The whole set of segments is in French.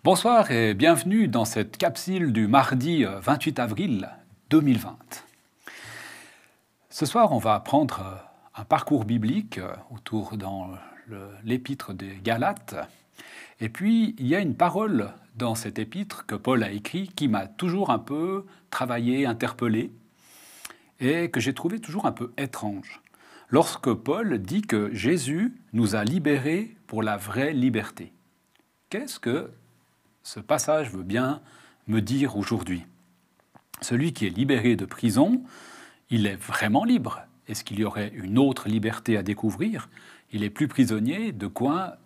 Bonsoir et bienvenue dans cette capsule du mardi 28 avril 2020. Ce soir, on va prendre un parcours biblique autour dans l'épître des Galates. Et puis, il y a une parole dans cet épître que Paul a écrit qui m'a toujours un peu travaillé, interpellé, et que j'ai trouvé toujours un peu étrange. Lorsque Paul dit que Jésus nous a libérés pour la vraie liberté. Qu'est-ce que ce passage veut bien me dire aujourd'hui? Celui qui est libéré de prison, il est vraiment libre. Est-ce qu'il y aurait une autre liberté à découvrir? Il est plus prisonnier. De quoi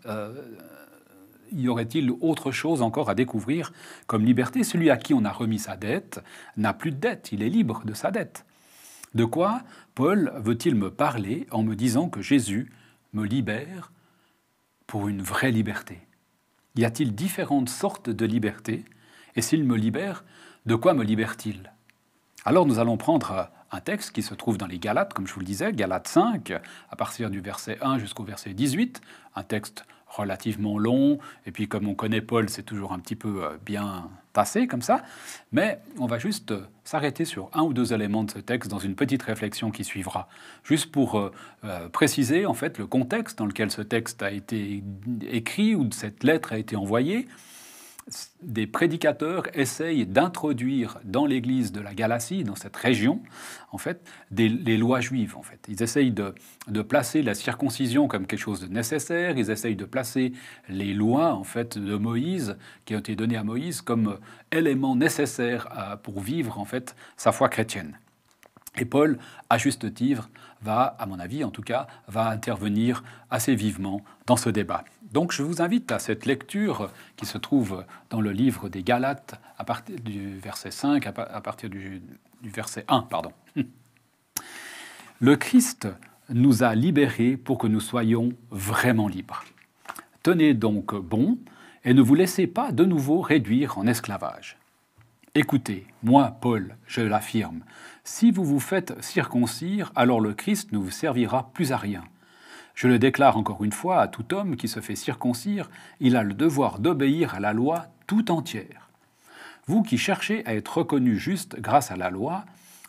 y aurait-il autre chose encore à découvrir comme liberté? Celui à qui on a remis sa dette n'a plus de dette. Il est libre de sa dette. De quoi Paul veut-il me parler en me disant que Jésus me libère pour une vraie liberté? Y a-t-il différentes sortes de liberté? Et s'il me libère, de quoi me libère-t-il? Alors nous allons prendre un texte qui se trouve dans les Galates, comme je vous le disais, Galates 5, à partir du verset 1 jusqu'au verset 18, un texte relativement long, et puis comme on connaît Paul, c'est toujours un petit peu bien tassé comme ça, mais on va juste s'arrêter sur un ou deux éléments de ce texte dans une petite réflexion qui suivra, juste pour préciser en fait le contexte dans lequel ce texte a été écrit ou cette lettre a été envoyée. Des prédicateurs essayent d'introduire dans l'Église de la Galatie, dans cette région, en fait, les lois juives. En fait. Ils essayent de placer la circoncision comme quelque chose de nécessaire. Ils essayent de placer les lois, en fait, de Moïse, qui ont été données à Moïse, comme élément nécessaire pour vivre, en fait, sa foi chrétienne. Et Paul, à juste titre, va, à mon avis en tout cas, va intervenir assez vivement dans ce débat. Donc je vous invite à cette lecture qui se trouve dans le livre des Galates à partir du verset 5, à partir du verset 1. Pardon. Le Christ nous a libérés pour que nous soyons vraiment libres. Tenez donc bon et ne vous laissez pas de nouveau réduire en esclavage. Écoutez, moi, Paul, je l'affirme, si vous vous faites circoncire, alors le Christ ne vous servira plus à rien. Je le déclare encore une fois à tout homme qui se fait circoncire, il a le devoir d'obéir à la loi tout entière. Vous qui cherchez à être reconnus justes grâce à la loi,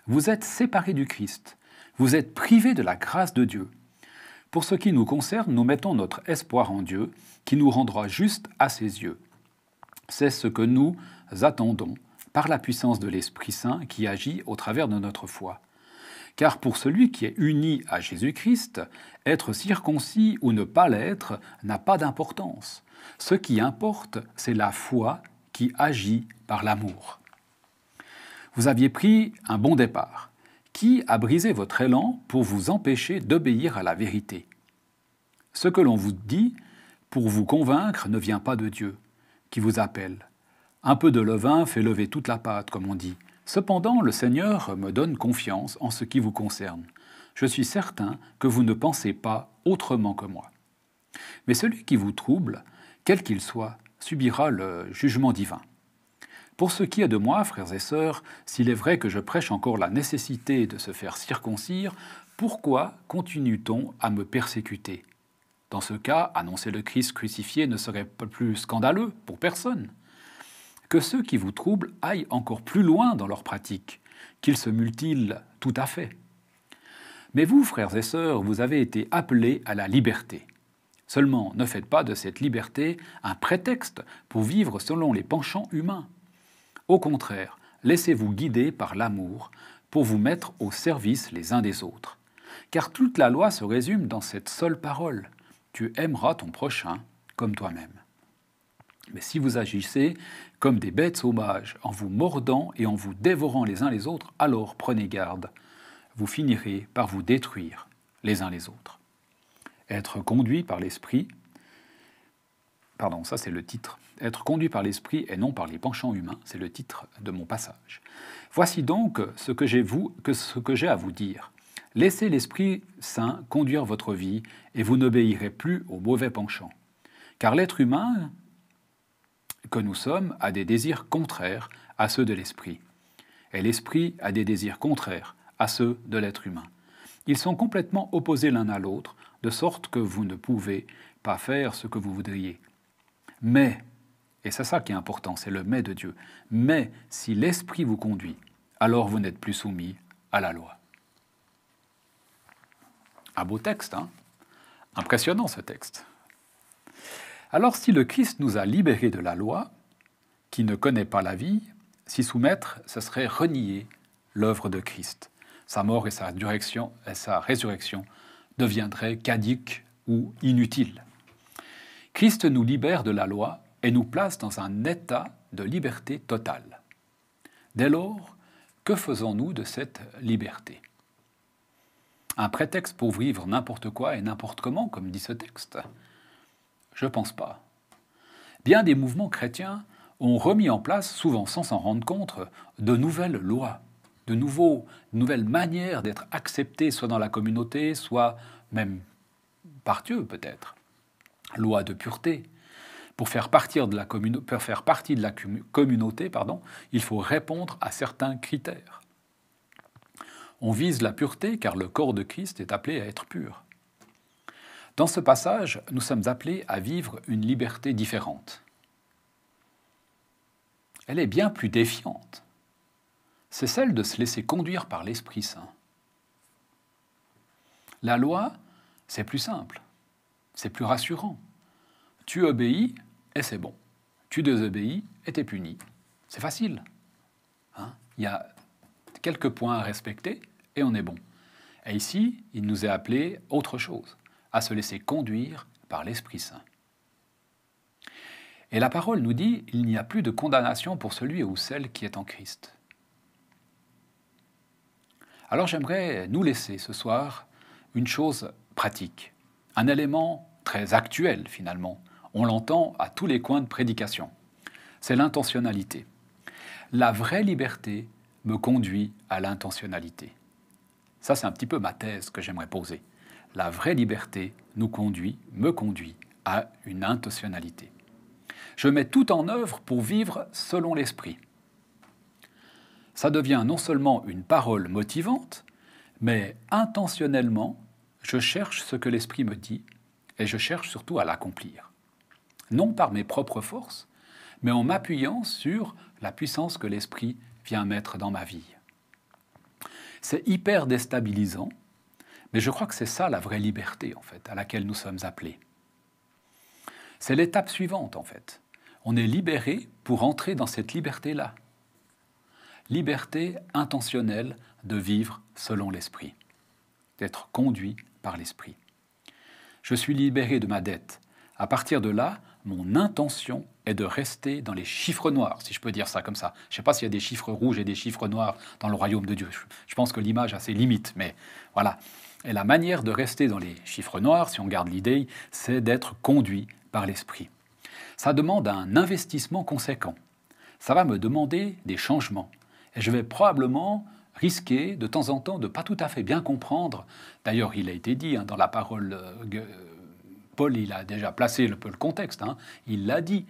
vous êtes séparés du Christ, vous êtes privés de la grâce de Dieu. Pour ce qui nous concerne, nous mettons notre espoir en Dieu, qui nous rendra justes à ses yeux. C'est ce que nous attendons, par la puissance de l'Esprit Saint qui agit au travers de notre foi. Car pour celui qui est uni à Jésus-Christ, être circoncis ou ne pas l'être n'a pas d'importance. Ce qui importe, c'est la foi qui agit par l'amour. Vous aviez pris un bon départ. Qui a brisé votre élan pour vous empêcher d'obéir à la vérité? Ce que l'on vous dit pour vous convaincre ne vient pas de Dieu, qui vous appelle. Un peu de levain fait lever toute la pâte, comme on dit. Cependant, le Seigneur me donne confiance en ce qui vous concerne. Je suis certain que vous ne pensez pas autrement que moi. Mais celui qui vous trouble, quel qu'il soit, subira le jugement divin. Pour ce qui est de moi, frères et sœurs, s'il est vrai que je prêche encore la nécessité de se faire circoncire, pourquoi continue-t-on à me persécuter? Dans ce cas, annoncer le Christ crucifié ne serait pas plus scandaleux pour personne. Que ceux qui vous troublent aillent encore plus loin dans leur pratique, qu'ils se mutilent tout à fait. Mais vous, frères et sœurs, vous avez été appelés à la liberté. Seulement, ne faites pas de cette liberté un prétexte pour vivre selon les penchants humains. Au contraire, laissez-vous guider par l'amour pour vous mettre au service les uns des autres. Car toute la loi se résume dans cette seule parole. Tu aimeras ton prochain comme toi-même. Mais si vous agissez comme des bêtes sauvages, en vous mordant et en vous dévorant les uns les autres, alors prenez garde. Vous finirez par vous détruire les uns les autres. Être conduit par l'esprit, ça c'est le titre. Être conduit par l'esprit et non par les penchants humains, c'est le titre de mon passage. Voici donc ce que j'ai à vous dire. Laissez l'Esprit Saint conduire votre vie et vous n'obéirez plus aux mauvais penchants. Car l'être humain que nous sommes a des désirs contraires à ceux de l'esprit. Et l'esprit a des désirs contraires à ceux de l'être humain. Ils sont complètement opposés l'un à l'autre, de sorte que vous ne pouvez pas faire ce que vous voudriez. Mais Et c'est ça qui est important, c'est le mais de Dieu. Mais si l'Esprit vous conduit, alors vous n'êtes plus soumis à la loi. Un beau texte, hein? Impressionnant ce texte. Alors si le Christ nous a libérés de la loi, qui ne connaît pas la vie, s'y soumettre, ce serait renier l'œuvre de Christ. Sa mort et sa résurrection deviendraient caduques ou inutiles. Christ nous libère de la loi et nous place dans un état de liberté totale. Dès lors, que faisons-nous de cette liberté? Un prétexte pour vivre n'importe quoi et n'importe comment, comme dit ce texte? Je ne pense pas. Bien des mouvements chrétiens ont remis en place, souvent sans s'en rendre compte, de nouvelles lois, de nouvelles manières d'être acceptés, soit dans la communauté, soit même par Dieu peut-être. Loi de pureté. Pour faire partie de la communauté, il faut répondre à certains critères. On vise la pureté car le corps de Christ est appelé à être pur. Dans ce passage, nous sommes appelés à vivre une liberté différente. Elle est bien plus défiante. C'est celle de se laisser conduire par l'Esprit Saint. La loi, c'est plus simple, c'est plus rassurant. Tu obéis et c'est bon. Tu désobéis et t'es puni. C'est facile. Il y a quelques points à respecter et on est bon. Et ici, il nous est appelé autre chose, à se laisser conduire par l'Esprit Saint. Et la parole nous dit, il n'y a plus de condamnation pour celui ou celle qui est en Christ. Alors j'aimerais nous laisser ce soir une chose pratique, un élément très actuel finalement. On l'entend à tous les coins de prédication. C'est l'intentionnalité. La vraie liberté me conduit à l'intentionnalité. Ça, c'est un petit peu ma thèse que j'aimerais poser. La vraie liberté me conduit à une intentionnalité. Je mets tout en œuvre pour vivre selon l'Esprit. Ça devient non seulement une parole motivante, mais intentionnellement, je cherche ce que l'Esprit me dit et je cherche surtout à l'accomplir. Non par mes propres forces, mais en m'appuyant sur la puissance que l'Esprit vient mettre dans ma vie. C'est hyper déstabilisant, mais je crois que c'est ça la vraie liberté, en fait, à laquelle nous sommes appelés. C'est l'étape suivante, en fait. On est libéré pour entrer dans cette liberté-là. Liberté intentionnelle de vivre selon l'Esprit, d'être conduit par l'Esprit. Je suis libéré de ma dette. À partir de là, mon intention est de rester dans les chiffres noirs, si je peux dire ça comme ça. Je ne sais pas s'il y a des chiffres rouges et des chiffres noirs dans le royaume de Dieu. Je pense que l'image a ses limites, mais voilà. Et la manière de rester dans les chiffres noirs, si on garde l'idée, c'est d'être conduit par l'Esprit. Ça demande un investissement conséquent. Ça va me demander des changements. Et je vais probablement risquer de temps en temps de ne pas tout à fait bien comprendre. D'ailleurs, il a été dit dans la parole, Paul il a déjà placé un peu le contexte. Il l'a dit,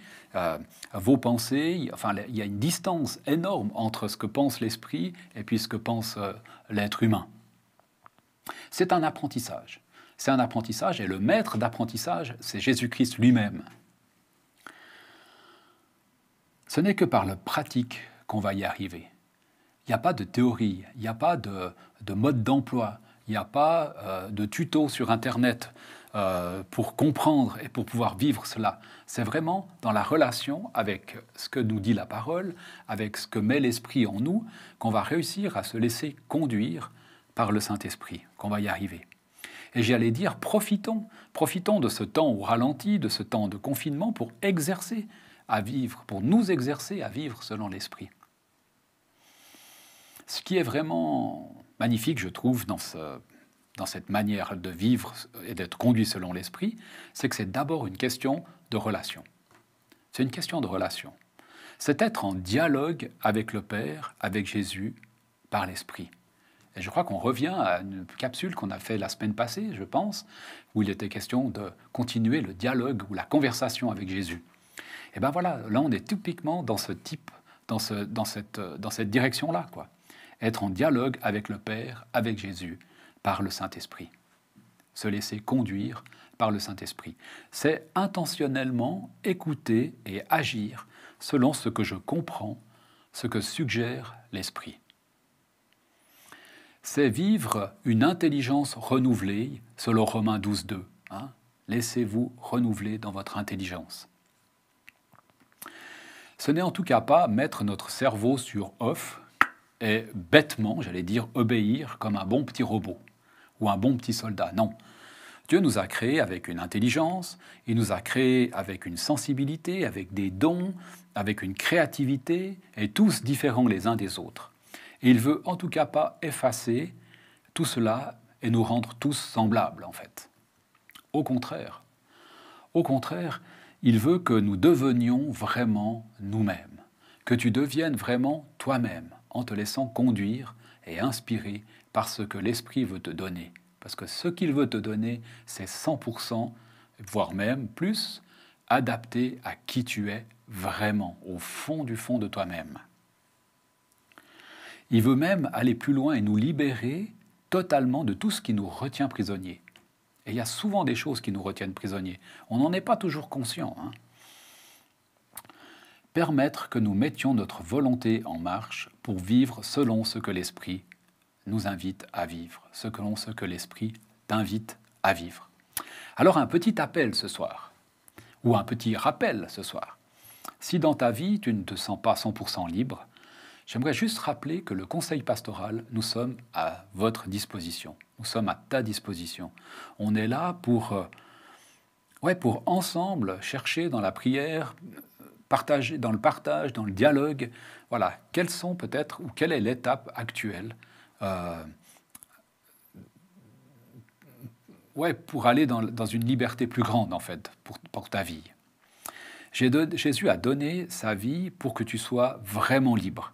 vos pensées, il y a une distance énorme entre ce que pense l'esprit et puis ce que pense l'être humain. C'est un apprentissage. C'est un apprentissage et le maître d'apprentissage, c'est Jésus-Christ lui-même. Ce n'est que par le pratique qu'on va y arriver. Il n'y a pas de théorie, il n'y a pas de mode d'emploi, il n'y a pas de tuto sur Internet pour comprendre et pour pouvoir vivre cela. C'est vraiment dans la relation avec ce que nous dit la parole, avec ce que met l'Esprit en nous, qu'on va réussir à se laisser conduire par le Saint-Esprit, qu'on va y arriver. Et j'allais dire, profitons de ce temps au ralenti, de ce temps de confinement pour exercer à vivre, pour nous exercer à vivre selon l'Esprit. Ce qui est vraiment magnifique, je trouve, dans cette manière de vivre et d'être conduit selon l'Esprit, c'est que c'est d'abord une question de relation. C'est une question de relation. C'est être en dialogue avec le Père, avec Jésus, par l'Esprit. Et je crois qu'on revient à une capsule qu'on a fait la semaine passée, je pense, où il était question de continuer le dialogue ou la conversation avec Jésus. Et bien voilà, là on est typiquement dans ce type, dans cette direction-là, quoi. Être en dialogue avec le Père, avec Jésus, par le Saint-Esprit. se laisser conduire par le Saint-Esprit. C'est intentionnellement écouter et agir selon ce que je comprends, ce que suggère l'Esprit. C'est vivre une intelligence renouvelée, selon Romains 12.2. Laissez-vous renouveler dans votre intelligence. Ce n'est en tout cas pas mettre notre cerveau sur off et bêtement, j'allais dire, obéir comme un bon petit robot ou un bon petit soldat. Non. Dieu nous a créés avec une intelligence, il nous a créés avec une sensibilité, avec des dons, avec une créativité, et tous différents les uns des autres. Et il veut en tout cas pas effacer tout cela et nous rendre tous semblables, en fait. Au contraire, il veut que nous devenions vraiment nous-mêmes, que tu deviennes vraiment toi-même, en te laissant conduire et inspirer par ce que l'Esprit veut te donner. Parce que ce qu'il veut te donner, c'est 100%, voire même plus, adapté à qui tu es vraiment, au fond du fond de toi-même. Il veut même aller plus loin et nous libérer totalement de tout ce qui nous retient prisonniers. Et il y a souvent des choses qui nous retiennent prisonniers. On n'en est pas toujours conscient. Permettre que nous mettions notre volonté en marche pour vivre selon ce que l'Esprit nous invite à vivre, selon ce que l'Esprit t'invite à vivre. Alors un petit appel ce soir, ou un petit rappel ce soir. Si dans ta vie tu ne te sens pas 100% libre, j'aimerais juste rappeler que le conseil pastoral, nous sommes à votre disposition. Nous sommes à ta disposition. On est là pour ensemble chercher dans la prière, partager, dans le partage, dans le dialogue, voilà, quelles sont peut-être, ou quelle est l'étape actuelle pour aller dans une liberté plus grande, en fait, pour ta vie. Jésus a donné sa vie pour que tu sois vraiment libre.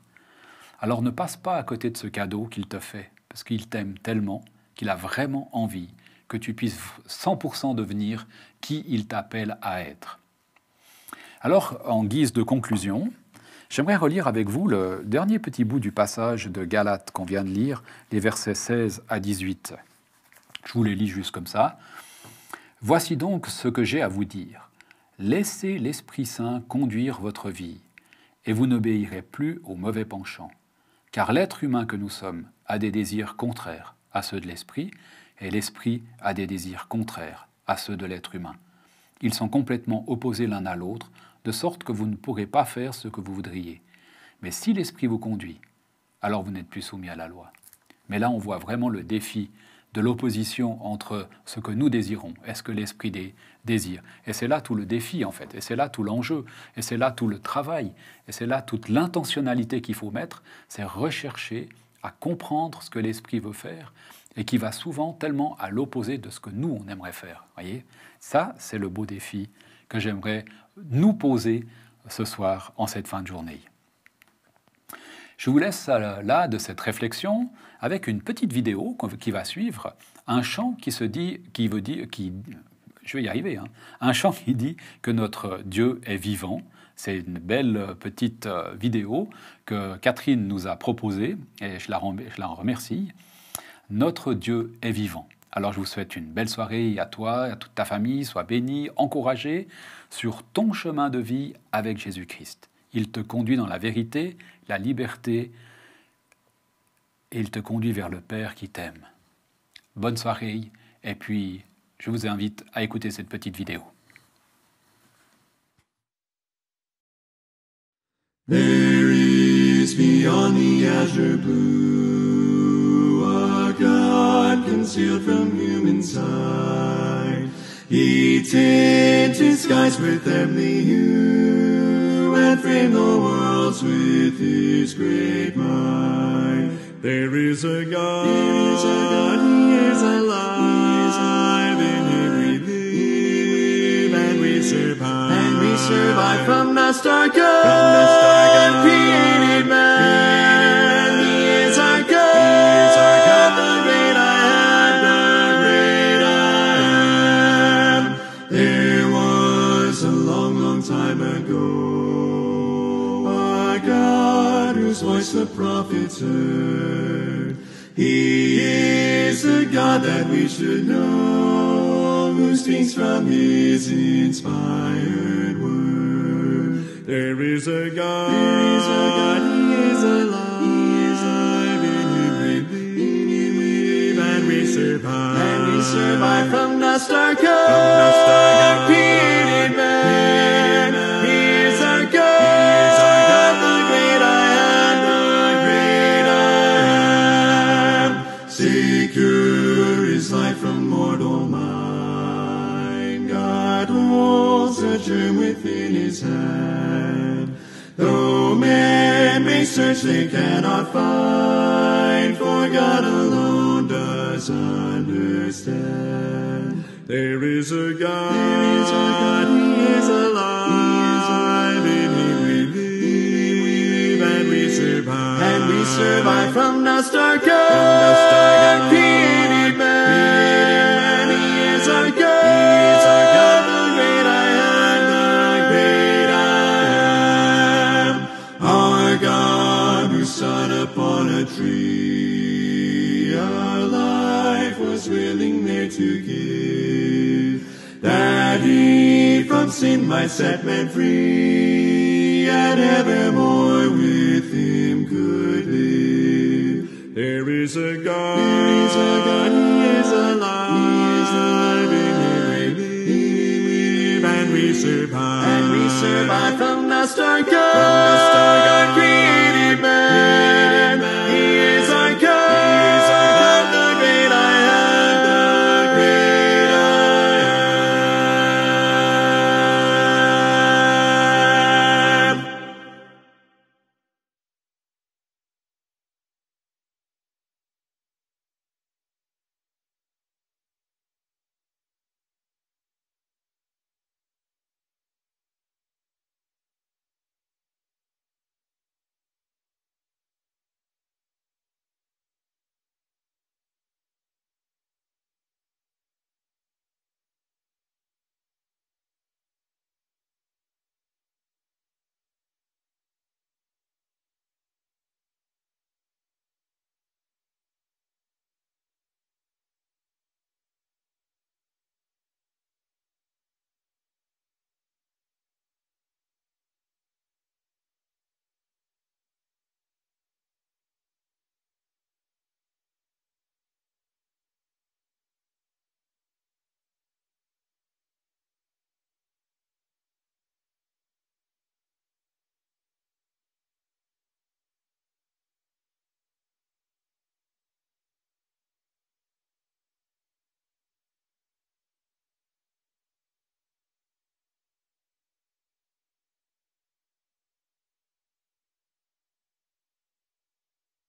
Alors ne passe pas à côté de ce cadeau qu'il te fait, parce qu'il t'aime tellement qu'il a vraiment envie que tu puisses 100% devenir qui il t'appelle à être. Alors, en guise de conclusion, j'aimerais relire avec vous le dernier petit bout du passage de Galates qu'on vient de lire, les versets 16 à 18. Je vous les lis juste comme ça. « Voici donc ce que j'ai à vous dire. Laissez l'Esprit Saint conduire votre vie, et vous n'obéirez plus aux mauvais penchants. Car l'être humain que nous sommes a des désirs contraires à ceux de l'Esprit, et l'Esprit a des désirs contraires à ceux de l'être humain. Ils sont complètement opposés l'un à l'autre, de sorte que vous ne pourrez pas faire ce que vous voudriez. Mais si l'Esprit vous conduit, alors vous n'êtes plus soumis à la loi. » Mais là, on voit vraiment le défi de l'opposition entre ce que nous désirons et ce que l'Esprit désire. Et c'est là tout le défi, en fait. Et c'est là tout l'enjeu. Et c'est là tout le travail. Et c'est là toute l'intentionnalité qu'il faut mettre. C'est rechercher à comprendre ce que l'Esprit veut faire et qui va souvent tellement à l'opposé de ce que nous, on aimerait faire. Voyez ? Ça, c'est le beau défi que j'aimerais nous poser ce soir, en cette fin de journée. Je vous laisse là de cette réflexion avec une petite vidéo qui va suivre, un chant je vais y arriver, un chant qui dit que notre Dieu est vivant. C'est une belle petite vidéo que Catherine nous a proposée et je la remercie. Notre Dieu est vivant. Alors je vous souhaite une belle soirée à toi, à toute ta famille, sois béni, encouragé sur ton chemin de vie avec Jésus-Christ. Il te conduit dans la vérité, la liberté, et il te conduit vers le Père qui t'aime. Bonne soirée, et puis je vous invite à écouter cette petite vidéo. There is beyond the azure blue a God concealed from human sight. He tinted skies with heavenly hue and framed the worlds with His great might. There is a God, He is alive, in Him we live and we survive. And we survive from the star God, created man. He is our God, the great I am, the great I am. There was a long, long time ago a God whose voice the prophets heard, He is a God that we should know, who speaks from His inspired word. There is a God, He is alive, He is alive, in Him we believe, and we survive from the start created man. He is our God, the great I am, secure is life from mortal mind. God holds a germ within His hand. Though men may search, they cannot find, for God alone does understand. There is a God, He is alive, in Him we believe, and we survive from the start created man. He is our God, the great I am, our God who sat upon a tree, our life was willing there to give, that He from sin might set men free, and evermore with Him could live. There is a God, He is alive, in Him we believe, and we survive from the start created.